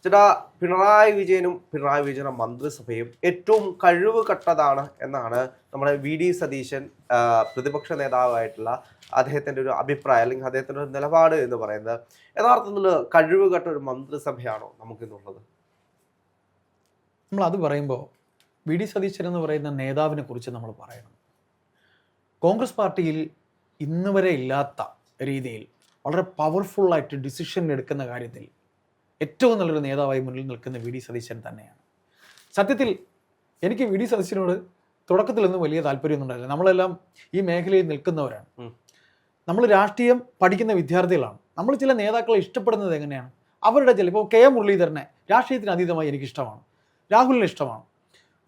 ചേട്ടാ, പിണറായി വിജയനും പിണറായി വിജയന്റെ മന്ത്രിസഭയും ഏറ്റവും കഴിവ് കെട്ടതാണ് എന്നാണ് നമ്മുടെ വി ഡി സതീശൻ പ്രതിപക്ഷ നേതാവായിട്ടുള്ള അദ്ദേഹത്തിന്റെ ഒരു അഭിപ്രായം, അല്ലെങ്കിൽ അദ്ദേഹത്തിന്റെ ഒരു നിലപാട് എന്ന് പറയുന്നത്. യഥാർത്ഥത്തിൽ കഴിവ് കെട്ട ഒരു മന്ത്രിസഭയാണോ നമുക്കിന്നുള്ളത്? നമ്മൾ അത് പറയുമ്പോൾ വി ഡി സതീശൻ എന്ന് പറയുന്ന നേതാവിനെ കുറിച്ച് നമ്മൾ പറയണം. കോൺഗ്രസ് പാർട്ടിയിൽ ഇന്ന് വരെ ഇല്ലാത്ത രീതിയിൽ വളരെ പവർഫുള്ളായിട്ട് ഡിസിഷൻ എടുക്കുന്ന കാര്യത്തിൽ ഏറ്റവും നല്ലൊരു നേതാവായി മുന്നിൽ നിൽക്കുന്ന വി ഡി സതീശൻ തന്നെയാണ്. സത്യത്തിൽ എനിക്ക് വി ഡി സതീശനോട് തുടക്കത്തിലൊന്നും വലിയ താല്പര്യമൊന്നും ഉണ്ടായില്ല. നമ്മളെല്ലാം ഈ മേഖലയിൽ നിൽക്കുന്നവരാണ്, നമ്മൾ രാഷ്ട്രീയം പഠിക്കുന്ന വിദ്യാർത്ഥികളാണ്. നമ്മൾ ചില നേതാക്കളെ ഇഷ്ടപ്പെടുന്നത് എങ്ങനെയാണ്? അവരുടെ ഇപ്പോൾ കെ എം മുരളീധരനെ രാഷ്ട്രീയത്തിന് അതീതമായി എനിക്കിഷ്ടമാണ്, രാഹുലിന് ഇഷ്ടമാണ്,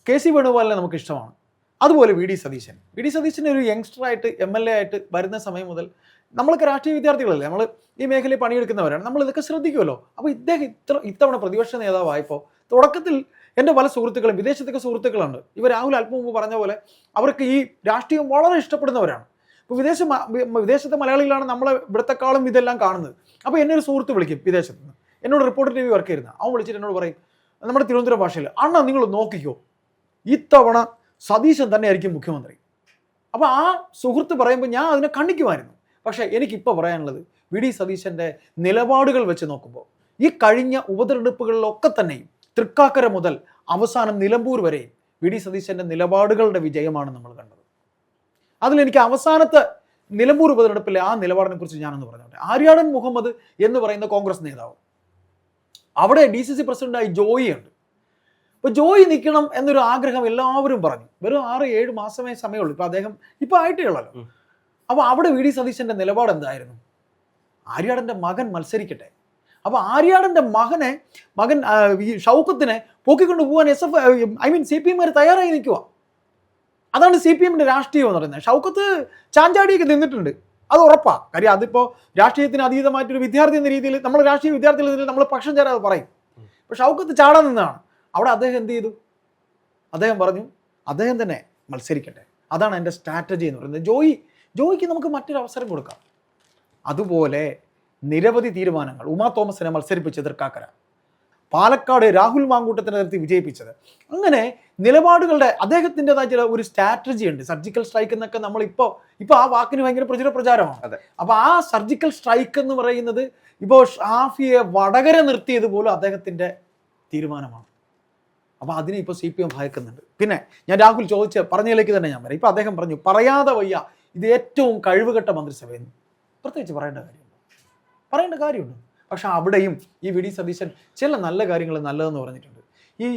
കെ സി വേണുഗോപാലിനെ നമുക്ക് ഇഷ്ടമാണ്. അതുപോലെ വി ഡി സതീശൻ ഒരു യങ്സ്റ്ററായിട്ട് MLA ആയിട്ട് വരുന്ന സമയം മുതൽ നമ്മളൊക്കെ രാഷ്ട്രീയ വിദ്യാർത്ഥികളല്ലേ, നമ്മൾ ഈ മേഖലയിൽ പണിയെടുക്കുന്നവരാണ്, നമ്മൾ ഇതൊക്കെ ശ്രദ്ധിക്കുമല്ലോ. അപ്പോൾ ഇദ്ദേഹം ഇത്തവണ പ്രതിപക്ഷ നേതാവായപ്പോൾ തുടക്കത്തിൽ എൻ്റെ പല സുഹൃത്തുക്കളും വിദേശത്തൊക്കെ സുഹൃത്തുക്കളുണ്ട്. ഇവർ രാഹുൽ അല്പം മുമ്പ് പറഞ്ഞ പോലെ അവർക്ക് ഈ രാഷ്ട്രീയം വളരെ ഇഷ്ടപ്പെടുന്നവരാണ്. ഇപ്പോൾ വിദേശത്തെ മലയാളികളാണ് നമ്മളെ ഇവിടത്തെക്കാളും ഇതെല്ലാം കാണുന്നത്. അപ്പോൾ എന്നെ ഒരു സുഹൃത്ത് വിളിക്കും വിദേശത്ത് നിന്ന്, എന്നോട് റിപ്പോർട്ടർ TV വർക്ക് ചെയ്യുന്ന അവൻ വിളിച്ചിട്ട് എന്നോട് പറയും നമ്മുടെ തിരുവനന്തപുരം ഭാഷയിൽ, അണ്ണാ നിങ്ങൾ നോക്കിക്കോ, ഇത്തവണ സതീശൻ തന്നെയായിരിക്കും മുഖ്യമന്ത്രി. അപ്പോൾ ആ സുഹൃത്ത് പറയുമ്പോൾ ഞാൻ അതിനെ കണ്ണിക്കുമായിരുന്നു. പക്ഷേ എനിക്കിപ്പോൾ പറയാനുള്ളത് വി ഡി സതീശൻ്റെ നിലപാടുകൾ വെച്ച് നോക്കുമ്പോൾ ഈ കഴിഞ്ഞ ഉപതെരഞ്ഞെടുപ്പുകളിലൊക്കെ തന്നെയും തൃക്കാക്കര മുതൽ അവസാനം നിലമ്പൂർ വരെയും വി ഡി സതീശൻ്റെ നിലപാടുകളുടെ വിജയമാണ് നമ്മൾ കണ്ടത്. അതിലെനിക്ക് അവസാനത്തെ നിലമ്പൂർ ഉപതെരഞ്ഞെടുപ്പിലെ ആ നിലപാടിനെ കുറിച്ച് ഞാനൊന്ന് പറഞ്ഞോട്ടെ. ആര്യാടൻ മുഹമ്മദ് എന്ന് പറയുന്ന കോൺഗ്രസ് നേതാവ്, അവിടെ DCC പ്രസിഡന്റായി ജോയി ഉണ്ട്. അപ്പോൾ ജോയി നിൽക്കണം എന്നൊരു ആഗ്രഹം എല്ലാവരും പറഞ്ഞു. വെറും 6-7 മാസമേ സമയമുള്ളൂ. ഇപ്പോൾ അദ്ദേഹം ഇപ്പോൾ ആയിട്ടേ ഉള്ളല്ലോ. അപ്പോൾ അവിടെ വി ഡി സതീശൻ്റെ നിലപാട് എന്തായിരുന്നു? ആര്യാടൻ്റെ മകൻ മത്സരിക്കട്ടെ. അപ്പോൾ ആര്യാടൻ്റെ മകൻ ഈ ഷൗക്കത്തിനെ പൊക്കിക്കൊണ്ട് പോകാൻ CPM തയ്യാറായി നിൽക്കുക. അതാണ് CPMന്റെ രാഷ്ട്രീയം എന്ന് പറയുന്നത്. ഷൗക്കത്ത് ചാഞ്ചാടിയൊക്കെ നിന്നിട്ടുണ്ട്, അത് ഉറപ്പാണ്. കാര്യം അതിപ്പോൾ രാഷ്ട്രീയത്തിന് അതീതമായിട്ടൊരു വിദ്യാർത്ഥി എന്ന രീതിയിൽ നമ്മൾ രാഷ്ട്രീയ വിദ്യാർത്ഥി എന്ന രീതിയിൽ നമ്മൾ പക്ഷം ചേരാതെ പറയും. അപ്പോൾ ഷൗക്കത്ത് ചാടാൻ നിന്നതാണ്. അവിടെ അദ്ദേഹം എന്ത് ചെയ്തു? അദ്ദേഹം പറഞ്ഞു അദ്ദേഹം തന്നെ മത്സരിക്കട്ടെ, അതാണ് എൻ്റെ സ്ട്രാറ്റജി എന്ന് പറയുന്നത്. ജോയിക്ക് നമുക്ക് മറ്റൊരു അവസരം കൊടുക്കാം. അതുപോലെ നിരവധി തീരുമാനങ്ങൾ, ഉമാ തോമസിനെ മത്സരിപ്പിച്ചത് തൃക്കാക്കര, പാലക്കാട് രാഹുൽ മാങ്കൂട്ടത്തിനെ നിർത്തി വിജയിപ്പിച്ചത്, അങ്ങനെ നിലപാടുകളുടെ അദ്ദേഹത്തിൻ്റെതായ ചില ഒരു സ്ട്രാറ്റജി ഉണ്ട്. സർജിക്കൽ സ്ട്രൈക്ക് എന്നൊക്കെ നമ്മൾ ഇപ്പോൾ ആ വാക്കിന് ഭയങ്കര പ്രചാരമാണ്. അപ്പോൾ ആ സർജിക്കൽ സ്ട്രൈക്ക് എന്ന് പറയുന്നത് ഇപ്പോൾ ഷാഫിയെ വടകര നിർത്തിയത് പോലും അദ്ദേഹത്തിൻ്റെ തീരുമാനമാണ്. അപ്പോൾ അതിനെ ഇപ്പോൾ CPM ഭയക്കുന്നുണ്ട്. പിന്നെ ഞാൻ രാഹുൽ പറഞ്ഞതിലേക്ക് തന്നെ ഞാൻ വരാം. ഇപ്പോൾ അദ്ദേഹം പറഞ്ഞു പറയാതെ വയ്യ ഇത് ഏറ്റവും കഴിവുകെട്ട മന്ത്രിസഭയെന്ന്. പ്രത്യേകിച്ച് പറയേണ്ട കാര്യമുണ്ട്. പക്ഷെ അവിടെയും ഈ വി ഡി സതീശൻ ചില നല്ല കാര്യങ്ങൾ നല്ലതെന്ന് പറഞ്ഞിട്ടുണ്ട്. ഈ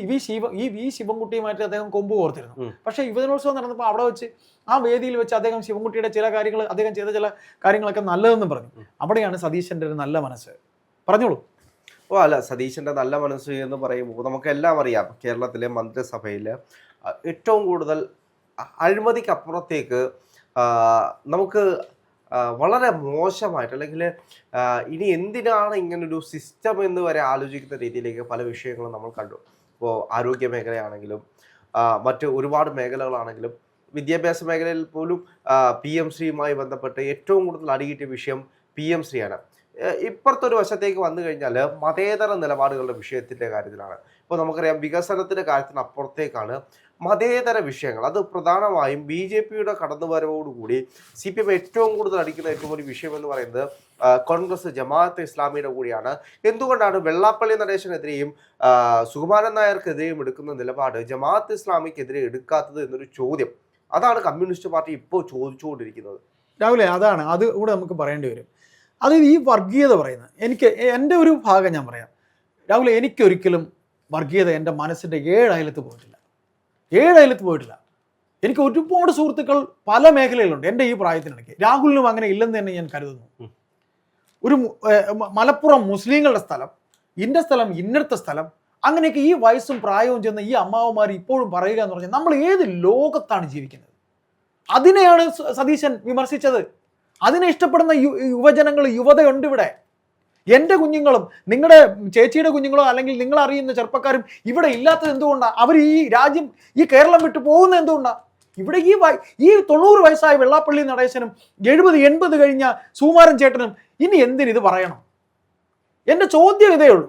വി ശിവൻകുട്ടിയുമായിട്ട് അദ്ദേഹം കൊമ്പ് കോർത്തിരുന്നു. പക്ഷേ യുവജനോത്സവം നടന്നപ്പോൾ അവിടെ വെച്ച് ആ വേദിയിൽ വെച്ച് അദ്ദേഹം ശിവൻകുട്ടിയുടെ ചില കാര്യങ്ങൾ, അദ്ദേഹം ചെയ്ത ചില കാര്യങ്ങളൊക്കെ നല്ലതെന്ന് പറഞ്ഞു. അവിടെയാണ് സതീശൻ്റെ ഒരു നല്ല മനസ്സ്. പറഞ്ഞോളൂ. അല്ല, സതീശന്റെ നല്ല മനസ്സ് എന്ന് പറയുമ്പോൾ നമുക്കെല്ലാം അറിയാം, കേരളത്തിലെ മന്ത്രിസഭയിൽ ഏറ്റവും കൂടുതൽ അഴിമതിക്കപ്പുറത്തേക്ക് നമുക്ക് വളരെ മോശമായിട്ട്, അല്ലെങ്കിൽ ഇനി എന്തിനാണ് ഇങ്ങനൊരു സിസ്റ്റം എന്ന് വരെ ആലോചിക്കുന്ന രീതിയിലേക്ക് പല വിഷയങ്ങളും നമ്മൾ കണ്ടു. ഇപ്പോൾ ആരോഗ്യ മേഖലയാണെങ്കിലും മറ്റ് ഒരുപാട് മേഖലകളാണെങ്കിലും, വിദ്യാഭ്യാസ മേഖലയിൽ പോലും PMശ്രീയുമായി ബന്ധപ്പെട്ട് ഏറ്റവും കൂടുതൽ അടികിട്ടിയ വിഷയം PMശ്രീയാണ്. ഇപ്പുറത്തൊരു വശത്തേക്ക് വന്നു കഴിഞ്ഞാൽ മതേതര നിലപാടുകളുടെ വിഷയത്തിൻ്റെ കാര്യത്തിലാണ്. ഇപ്പോൾ നമുക്കറിയാം, വികസനത്തിൻ്റെ കാര്യത്തിനപ്പുറത്തേക്കാണ് മതേതര വിഷയങ്ങൾ. അത് പ്രധാനമായും BJPയുടെ കടന്നുവരവോടുകൂടി CPM ഏറ്റവും കൂടുതൽ അടിക്കുന്ന ഏറ്റവും ഒരു വിഷയം എന്ന് പറയുന്നത് കോൺഗ്രസ് ജമാഅത്തെ ഇസ്ലാമിയുടെ കൂടിയാണ്. എന്തുകൊണ്ടാണ് വെള്ളാപ്പള്ളി നടേശനെതിരെയും സുകുമാരൻ നായർക്കെതിരെയും എടുക്കുന്ന നിലപാട് ജമാഅത്തെ ഇസ്ലാമിക്കെതിരെ എടുക്കാത്തത് എന്നൊരു ചോദ്യം, അതാണ് കമ്മ്യൂണിസ്റ്റ് പാർട്ടി ഇപ്പോൾ ചോദിച്ചുകൊണ്ടിരിക്കുന്നത്. രാഹുലെ, അത് കൂടെ നമുക്ക് പറയേണ്ടി വരും. അത് ഈ വർഗീയത പറയുന്നത്, എൻ്റെ ഒരു ഭാഗം ഞാൻ പറയാം രാഹുൽ. എനിക്കൊരിക്കലും വർഗീയത എൻ്റെ മനസ്സിൻ്റെ 7 അയലത്ത് പോയിട്ടില്ല. എനിക്ക് ഒരുപാട് സുഹൃത്തുക്കൾ പല മേഖലയിലുണ്ട് എൻ്റെ ഈ പ്രായത്തിനിടയ്ക്ക്. രാഹുലിനും അങ്ങനെ ഇല്ലെന്ന് തന്നെ ഞാൻ കരുതുന്നു. ഒരു മലപ്പുറം മുസ്ലിങ്ങളുടെ സ്ഥലം, ഇന്ന സ്ഥലം, ഇന്നത്തെ സ്ഥലം, അങ്ങനെയൊക്കെ ഈ വയസ്സും പ്രായവും ചെന്ന് ഈ അമ്മാവന്മാർ ഇപ്പോഴും പറയുക എന്ന് പറഞ്ഞാൽ നമ്മൾ ഏത് ലോകത്താണ് ജീവിക്കുന്നത്? അതിനെയാണ് സതീശൻ വിമർശിച്ചത്. അതിനെ ഇഷ്ടപ്പെടുന്ന യുവതയുണ്ട് ഇവിടെ. എൻ്റെ കുഞ്ഞുങ്ങളും നിങ്ങളുടെ ചേച്ചിയുടെ കുഞ്ഞുങ്ങളോ അല്ലെങ്കിൽ നിങ്ങൾ അറിയുന്ന ചെറുപ്പക്കാരും ഇവിടെ ഇല്ലാത്തത് എന്തുകൊണ്ടാണ്? അവർ ഈ രാജ്യം, ഈ കേരളം വിട്ടു പോകുന്നത് എന്തുകൊണ്ടാണ്? ഇവിടെ ഈ 90 വയസ്സായ വെള്ളാപ്പള്ളി നടേശനും 70-80 കഴിഞ്ഞ സുകുമാരൻ ചേട്ടനും ഇനി എന്തിനിത് പറയണം? എൻ്റെ ചോദ്യം ഇതേ ഉള്ളൂ.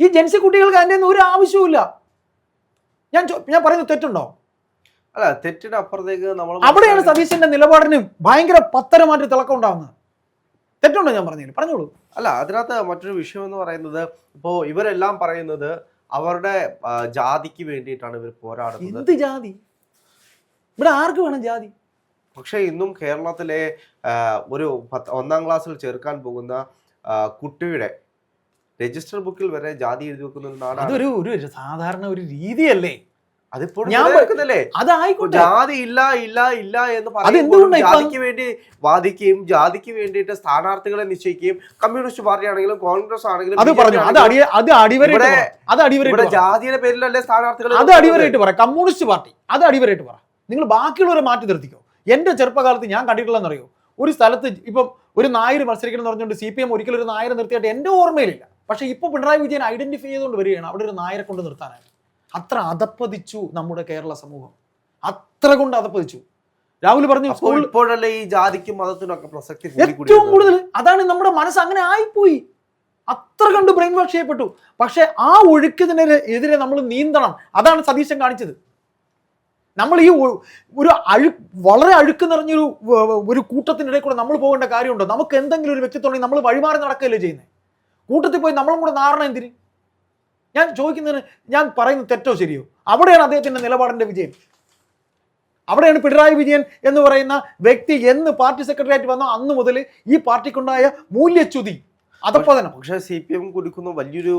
ഈ ജെൻസി കുട്ടികൾക്ക് അതിൻ്റെ ഒന്നും ഒരു ആവശ്യവുമില്ല. ഞാൻ പറയുന്നത് തെറ്റുണ്ടോ? അല്ല, തെറ്റിന് അപ്പുറത്തേക്ക് നമ്മൾ അവിടെയാണ് സതീശന്റെ നിലപാടിന് ഭയങ്കര പത്തരമായിട്ട് തിളക്കം ഉണ്ടാവുന്നത്. തെറ്റുണ്ടോ ഞാൻ പറഞ്ഞില്ല? പറഞ്ഞോളൂ. അല്ല, അതിനകത്ത് മറ്റൊരു വിഷയം എന്ന് പറയുന്നത്, ഇപ്പോൾ ഇവരെല്ലാം പറയുന്നത് അവരുടെ ജാതിക്ക് വേണ്ടിയിട്ടാണ് ഇവർ പോരാടുന്നത്. എന്ത് ജാതി? ഇവിടെ ആർക്ക് വേണം ജാതി? പക്ഷെ ഇന്നും കേരളത്തിലെ ഒരു 1ാം ക്ലാസ്സിൽ ചേർക്കാൻ പോകുന്ന കുട്ടിയുടെ രജിസ്റ്റർ ബുക്കിൽ വരെ ജാതി എഴുതി വെക്കുന്ന ഒരു നാടാണ്. അതൊരു സാധാരണ ഒരു രീതിയല്ലേ? അതിപ്പോൾ അതായിക്കോട്ടെ, ജാതി ഇല്ല ഇല്ല ഇല്ല എന്ന് പറയുമ്പോൾ ജാതിക്ക് വേണ്ടി വാദിക്കുകയും ജാതിക്ക് വേണ്ടിയിട്ട് സ്ഥാനാർത്ഥികളെ നിശ്ചയിക്കുകയും കമ്മ്യൂണിസ്റ്റ് പാർട്ടി ആണെങ്കിലും കോൺഗ്രസ് ആണെങ്കിലും ജാതിയുടെ പേരിലല്ലേ സ്ഥാനാർത്ഥികൾ? അത് അടിവരായിട്ട് പറ. കമ്മ്യൂണിസ്റ്റ് പാർട്ടി അത് അടിവരായിട്ട് പറ. നിങ്ങൾ ബാക്കിയുള്ളവരെ മാറ്റി നിർത്തിക്കോ. എന്റെ ചെറുപ്പകാലത്ത് ഞാൻ കണ്ടിട്ടുള്ളതെന്നറിയോ, ഒരു സ്ഥലത്ത് ഇപ്പം ഒരു നായർ മത്സരിക്കണം എന്ന് പറഞ്ഞുകൊണ്ട് CPM ഒരിക്കലും ഒരു നായരെ നിർത്തിയായിട്ട് എൻ്റെ ഓർമ്മയിലില്ല. പക്ഷെ ഇപ്പൊ പിണറായി വിജയൻ ഐഡന്റിഫൈ ചെയ്തുകൊണ്ട് വരികയാണ് അവിടെ ഒരു നായരെ കൊണ്ട് നിർത്താനായിട്ട്. അത്ര അധപ്പതിച്ചു നമ്മുടെ കേരള സമൂഹം, അത്ര കൊണ്ട് അധപ്പതിച്ചു. രാഹുൽ പറഞ്ഞു ഇപ്പോഴല്ലേ ഈ ജാതിക്കും മതത്തിനും ഒക്കെ പ്രസക്തി ഏറ്റവും കൂടുതൽ. അതാണ് നമ്മുടെ മനസ്സ് അങ്ങനെ ആയിപ്പോയി, അത്ര കണ്ട് ബ്രെയിൻ വാഷ് ചെയ്യപ്പെട്ടു. പക്ഷെ ആ ഒഴുക്കിനെതിരെ നമ്മൾ നീന്തണം. അതാണ് സതീശൻ കാണിച്ചത്. നമ്മൾ ഈ ഒരു വളരെ അഴുക്ക് നിറഞ്ഞൊരു ഒരു കൂട്ടത്തിനിടയിൽ കൂടെ നമ്മൾ പോകേണ്ട കാര്യമുണ്ടോ? നമുക്ക് എന്തെങ്കിലും ഒരു വ്യക്തിത്വം ഉണ്ടെങ്കിൽ നമ്മൾ വഴിമാറി നടക്കുകയല്ലേ ചെയ്യുന്നത്? കൂട്ടത്തിൽ പോയി നമ്മളും കൂടെ നാറണം എന്തിന്? ഞാൻ ചോദിക്കുന്നതിന്, ഞാൻ പറയുന്നത് തെറ്റോ ശരിയോ? അവിടെയാണ് അദ്ദേഹത്തിന്റെ നിലപാടിന്റെ വിജയം. അവിടെയാണ് പിണറായി വിജയൻ എന്ന് പറയുന്ന വ്യക്തി എന്ന് പാർട്ടി സെക്രട്ടറിയായിട്ട് വന്ന അന്ന് മുതൽ ഈ പാർട്ടിക്കുണ്ടായ മൂല്യച്യുതി, അധപ്പതനം. പക്ഷേ CPM കൊടുക്കുന്ന വലിയൊരു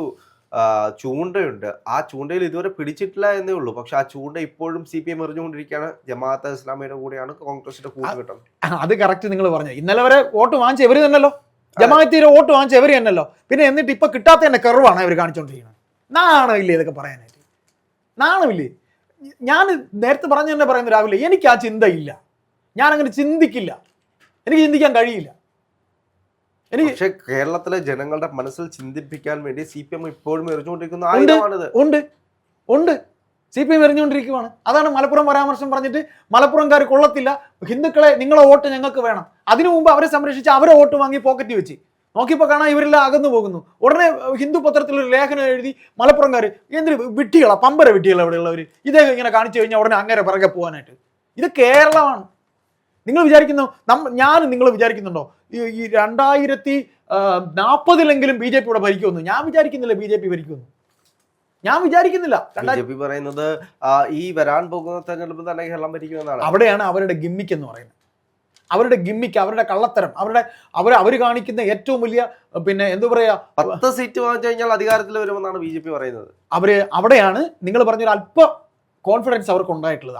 ചൂണ്ടയുണ്ട്. ആ ചൂണ്ടയിൽ ഇതുവരെ പിടിച്ചിട്ടില്ല എന്നേ ഉള്ളൂ. പക്ഷെ ആ ചൂണ്ട ഇപ്പോഴും CPM എറിഞ്ഞുകൊണ്ടിരിക്കുകയാണ്. ജമാഅത്തെ ഇസ്ലാമിയുടെ കൂടെയാണ് കോൺഗ്രസിന്റെ കൂട്ടുകെട്ടം. അത് കറക്റ്റ് നിങ്ങൾ പറഞ്ഞു. ഇന്നലെ വരെ വോട്ട് വാങ്ങിച്ച ഇവര് തന്നെയല്ലോ, ജമാഅത്തിലെ വോട്ട് വാങ്ങിച്ച ഇവര് തന്നെയല്ലോ. പിന്നെ എന്നിട്ട് ഇപ്പൊ കിട്ടാത്ത തന്നെ കെറുവാണ് ഇവർ കാണിച്ചുകൊണ്ടിരിക്കുന്നത്. നാണമില്ലേ ഇതൊക്കെ പറയാനായിട്ട്? നാണമില്ലേ? ഞാൻ നേരത്തെ പറഞ്ഞു തന്നെ പറയുന്ന രാവിലെ, എനിക്ക് ആ ചിന്തയില്ല. ഞാൻ അങ്ങനെ ചിന്തിക്കില്ല, എനിക്ക് ചിന്തിക്കാൻ കഴിയില്ല. പക്ഷേ കേരളത്തിലെ ജനങ്ങളുടെ മനസ്സിൽ ചിന്തിപ്പിക്കാൻ വേണ്ടി CPM ഇപ്പോഴും എറിഞ്ഞുകൊണ്ടിരിക്കുന്ന ആയുധമാണിത്. ഉണ്ട് CPM എറിഞ്ഞുകൊണ്ടിരിക്കുകയാണ്. അതാണ് മലപ്പുറം പരാമർശം പറഞ്ഞിട്ട് മലപ്പുറംകാർ കൊള്ളത്തില്ല, ഹിന്ദുക്കളെ നിങ്ങളെ വോട്ട് ഞങ്ങൾക്ക് വേണം. അതിനു മുമ്പ് അവരെ സംരക്ഷിച്ച് അവരെ വോട്ട് വാങ്ങി പോക്കറ്റ് വെച്ച് നോക്കിയപ്പോൾ കാണാൻ ഇവരെല്ലാം അകന്നു പോകുന്നു. ഉടനെ ഹിന്ദു പത്രത്തിലൊരു ലേഖനം എഴുതി മലപ്പുറംകാർ എന്തൊരു വിട്ടികളാ, പമ്പര വിട്ടികളാ ഇവിടെയുള്ളവർ, ഇദ്ദേഹം ഇങ്ങനെ കാണിച്ചു കഴിഞ്ഞാൽ ഉടനെ അങ്ങനെ പിറകെ പോകാനായിട്ട്. ഇത് കേരളമാണ്. നിങ്ങൾ നിങ്ങൾ വിചാരിക്കുന്നുണ്ടോ ഈ 2040 BJP ഇവിടെ ഭരിക്കുമെന്ന്? ഞാൻ വിചാരിക്കുന്നില്ല BJP ഭരിക്കുമെന്ന്. ഞാൻ വിചാരിക്കുന്നില്ല. BJP പറയുന്നത് ഈ വരാൻ പോകുന്ന തെരഞ്ഞെടുപ്പ് തന്നെ കേരളം ഭരിക്കുമെന്നാണ്. അവിടെയാണ് അവരുടെ ഗിമ്മിക്ക് എന്ന് പറയുന്നത്. അവരുടെ ഗിമ്മിക്ക്, അവരുടെ കള്ളത്തരം, അവർ കാണിക്കുന്ന ഏറ്റവും വലിയ എന്താ പറയാ, 10 സീറ്റ് വാങ്ങിച്ചു കഴിഞ്ഞാൽ അധികാരത്തിൽ വരുമെന്നാണ് BJP പറയുന്നത്. അവിടെയാണ് നിങ്ങൾ പറഞ്ഞൊരു അല്പ കോൺഫിഡൻസ് അവർക്ക് ഉണ്ടായിട്ടുള്ളത്.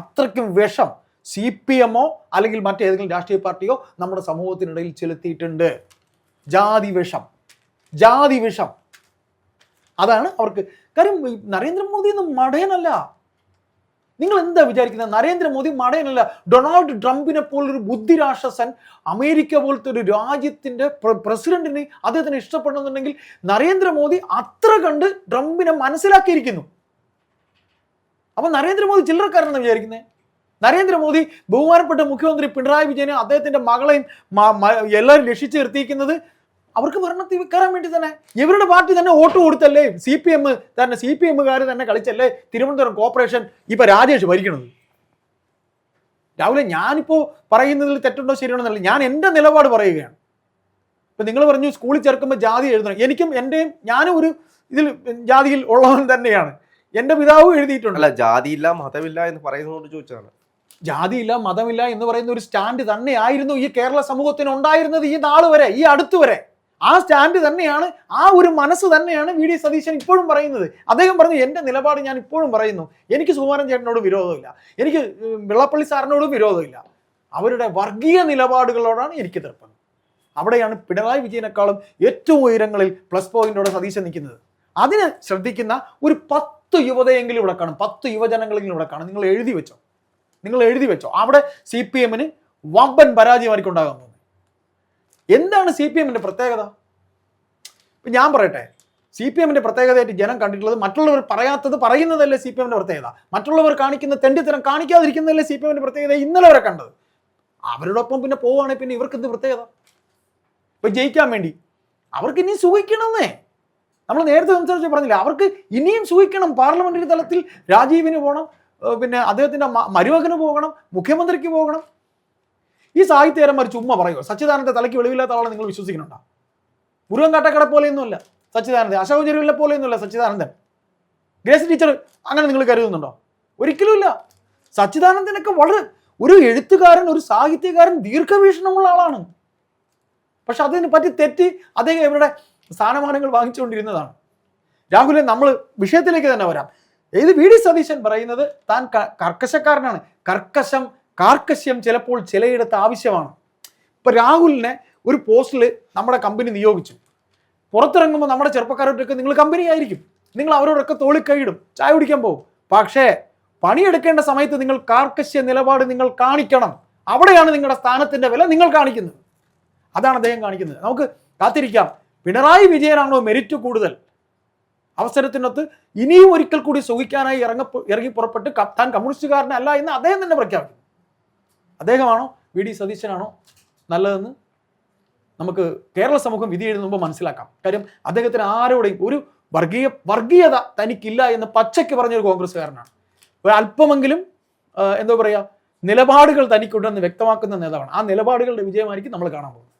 അത്രയ്ക്കും വിഷം CPM അല്ലെങ്കിൽ മറ്റേതെങ്കിലും രാഷ്ട്രീയ പാർട്ടിയോ നമ്മുടെ സമൂഹത്തിനിടയിൽ ചെലുത്തിയിട്ടുണ്ട്. ജാതി വിഷം. അതാണ് അവർക്ക്. കാര്യം നരേന്ദ്രമോദി ഒന്നും മടയനല്ല. നിങ്ങൾ എന്താ വിചാരിക്കുന്നത്? നരേന്ദ്രമോദി മടയനല്ല. ഡൊണാൾഡ് ട്രംപിനെ പോലൊരു ബുദ്ധിരാക്ഷസൻ, അമേരിക്ക പോലത്തെ ഒരു രാജ്യത്തിന്റെ പ്രസിഡന്റിന് അദ്ദേഹത്തിന് ഇഷ്ടപ്പെടുന്നുണ്ടെങ്കിൽ നരേന്ദ്രമോദി അത്ര കണ്ട് ട്രംപിനെ മനസ്സിലാക്കിയിരിക്കുന്നു. അപ്പൊ നരേന്ദ്രമോദി ചില്ലറക്കാരനെന്ന് വിചാരിക്കുന്നത്? നരേന്ദ്രമോദി ബഹുമാനപ്പെട്ട മുഖ്യമന്ത്രി പിണറായി വിജയനെ അദ്ദേഹത്തിന്റെ മകളെയും എല്ലാവരും രക്ഷിച്ച് നിർത്തിയിരിക്കുന്നത് അവർക്ക് ഭരണത്തിൽ കയറാൻ വേണ്ടി തന്നെ. ഇവരുടെ പാർട്ടി തന്നെ വോട്ട് കൊടുത്തല്ലേ CPMകാർ തന്നെ കളിച്ചല്ലേ തിരുവനന്തപുരം കോർപ്പറേഷൻ ഇപ്പൊ രാജേഷ് ഭരിക്കണത്. രാവിലെ ഞാനിപ്പോ പറയുന്നതിൽ തെറ്റുണ്ടോ ശരിയാണോ എന്നല്ല, ഞാൻ എൻ്റെ നിലപാട് പറയുകയാണ്. ഇപ്പൊ നിങ്ങൾ പറഞ്ഞു സ്കൂളിൽ ചേർക്കുമ്പോൾ ജാതി എഴുതണം. ഞാനും ഒരു ഇതിൽ ജാതിയിൽ ഉള്ളവൻ തന്നെയാണ്. എൻ്റെ പിതാവും എഴുതിയിട്ടുണ്ട്. അല്ല, ജാതിയില്ല മതമില്ല എന്ന് പറയുന്നതുകൊണ്ട് ചോദിച്ചതാണ്. ജാതിയില്ല മതമില്ല എന്ന് പറയുന്ന ഒരു സ്റ്റാൻഡ് തന്നെയായിരുന്നു ഈ കേരള സമൂഹത്തിന് ഉണ്ടായിരുന്നത് ഈ നാൾ വരെ, ഈ അടുത്ത് വരെ. ആ സ്റ്റാൻഡ് തന്നെയാണ്, ആ ഒരു മനസ്സ് തന്നെയാണ് VD സതീശൻ ഇപ്പോഴും പറയുന്നത്. അദ്ദേഹം പറഞ്ഞു, എൻ്റെ നിലപാട് ഞാൻ ഇപ്പോഴും പറയുന്നു. എനിക്ക് സുകുമാരൻ ചേട്ടനോട് വിരോധമില്ല, എനിക്ക് വെള്ളാപ്പള്ളി സാറിനോടും വിരോധമില്ല. അവരുടെ വർഗീയ നിലപാടുകളോടാണ് എനിക്ക് എതിർപ്പ്. അവിടെയാണ് പിണറായി വിജയനേക്കാളും ഏറ്റവും ഉയരങ്ങളിൽ പ്ലസ് പോയിന്റോടെ സതീശൻ നിൽക്കുന്നത്. അതിന് ശ്രദ്ധിക്കുന്ന ഒരു 10 യുവതയെങ്കിലും ഇവിടെ കാണും, 10 യുവജനങ്ങളെങ്കിലും ഇവിടെ കാണും. നിങ്ങൾ എഴുതി വെച്ചോ. അവിടെ CPMന് വമ്പൻ പരാജയമായിരിക്കുണ്ടാകാൻ പോകുന്നത്. എന്താണ് CPMന്റെ പ്രത്യേകത? ഞാൻ പറയട്ടെ, CPMന്റെ പ്രത്യേകതയായിട്ട് ജനം കണ്ടിട്ടുള്ളത് മറ്റുള്ളവർ പറയാത്തത് പറയുന്നതല്ലേ CPMന്റെ പ്രത്യേകത. മറ്റുള്ളവർ കാണിക്കുന്ന തെണ്ടിത്തരം കാണിക്കാതിരിക്കുന്നതല്ലേ CPMന്റെ പ്രത്യേകത. ഇന്നലെ വരെ കണ്ടത്. അവരോടൊപ്പം പിന്നെ പോവുകയാണെങ്കിൽ പിന്നെ ഇവർക്ക് എന്ത് പ്രത്യേകത? ഇപ്പൊ ജയിക്കാൻ വേണ്ടി അവർക്ക് ഇനി സുഖിക്കണമെന്നേ. നമ്മൾ നേരത്തെ സംസാരിച്ച് പറഞ്ഞില്ല, അവർക്ക് ഇനിയും സൂഹിക്കണം. പാർലമെന്ററി തലത്തിൽ രാജീവിന് പോകണം, പിന്നെ അദ്ദേഹത്തിന്റെ മരുമകന് പോകണം, മുഖ്യമന്ത്രിക്ക് പോകണം. ഈ സാഹിത്യകാരന്മാർ ചുമ്മാ പറയുമോ? സച്ചിദാനന്ദ തലയ്ക്ക് വെളിവില്ലാത്ത ആളെ നിങ്ങൾ വിശ്വസിക്കുന്നുണ്ടോ? മുരുകൻ കാട്ടക്കട പോലെയൊന്നുമല്ല സച്ചിദാനന്ദൻ, അശോക് ചെരുവിലെ പോലെയൊന്നുമല്ല സച്ചിദാനന്ദൻ. ഗ്രേസ് ടീച്ചർ അങ്ങനെ നിങ്ങൾ കരുതുന്നുണ്ടോ? ഒരിക്കലുമില്ല. സച്ചിദാനന്ദനൊക്കെ വളരെ ഒരു എഴുത്തുകാരൻ, ഒരു സാഹിത്യകാരൻ, ദീർഘവീക്ഷണമുള്ള ആളാണ്. പക്ഷെ അതിനെ പറ്റി തെറ്റി അദ്ദേഹം ഇവരുടെ സ്ഥാനമാനങ്ങൾ വാങ്ങിച്ചുകൊണ്ടിരുന്നതാണ്. രാഹുലെ, നമ്മൾ വിഷയത്തിലേക്ക് തന്നെ വരാം. ഇത് വി ഡി സതീശൻ പറയുന്നത് താൻ കർക്കശക്കാരനാണ്. കാർക്കശ്യം ചിലപ്പോൾ ചിലയിടത്ത് ആവശ്യമാണ്. ഇപ്പൊ രാഹുലിനെ ഒരു പോസ്റ്റിൽ നമ്മുടെ കമ്പനി നിയോഗിച്ചു. പുറത്തിറങ്ങുമ്പോൾ നമ്മുടെ ചെറുപ്പക്കാരോടൊക്കെ നിങ്ങൾ കമ്പനി ആയിരിക്കും, നിങ്ങൾ അവരോടൊക്കെ തോളിക്കൈയിടും, ചായ കുടിക്കാൻ പോകും. പക്ഷേ പണിയെടുക്കേണ്ട സമയത്ത് നിങ്ങൾ കാർക്കശ്യ നിലപാട് നിങ്ങൾ കാണിക്കണം. അവിടെയാണ് നിങ്ങളുടെ സ്ഥാനത്തിന്റെ വില നിങ്ങൾ കാണിക്കുന്നത്. അതാണ് അദ്ദേഹം കാണിക്കുന്നത്. നമുക്ക് കാത്തിരിക്കാം. പിണറായി വിജയനാണോ മെരിറ്റ് കൂടുതൽ? അവസരത്തിനൊത്ത് ഇനിയും ഒരിക്കൽ കൂടി സുഖിക്കാനായി ഇറങ്ങി പുറപ്പെട്ട് താൻ കമ്മ്യൂണിസ്റ്റുകാരനല്ല എന്ന് അദ്ദേഹം തന്നെ പ്രഖ്യാപിക്കും. അദ്ദേഹമാണോ വി ഡി സതീശനാണോ നല്ലതെന്ന് നമുക്ക് കേരള സമൂഹം വിധി എഴുതുമ്പോൾ മനസ്സിലാക്കാം. കാര്യം അദ്ദേഹത്തിന് ആരോടെയും ഒരു വർഗീയത തനിക്കില്ല എന്ന് പച്ചയ്ക്ക് പറഞ്ഞൊരു കോൺഗ്രസ്സുകാരനാണ്. ഒരു അല്പമെങ്കിലും എന്താ പറയുക, നിലപാടുകൾ തനിക്കുണ്ടെന്ന് വ്യക്തമാക്കുന്ന നേതാവാണ്. ആ നിലപാടുകളുടെ വിജയമായിരിക്കും നമ്മൾ കാണാൻ പോകുന്നത്.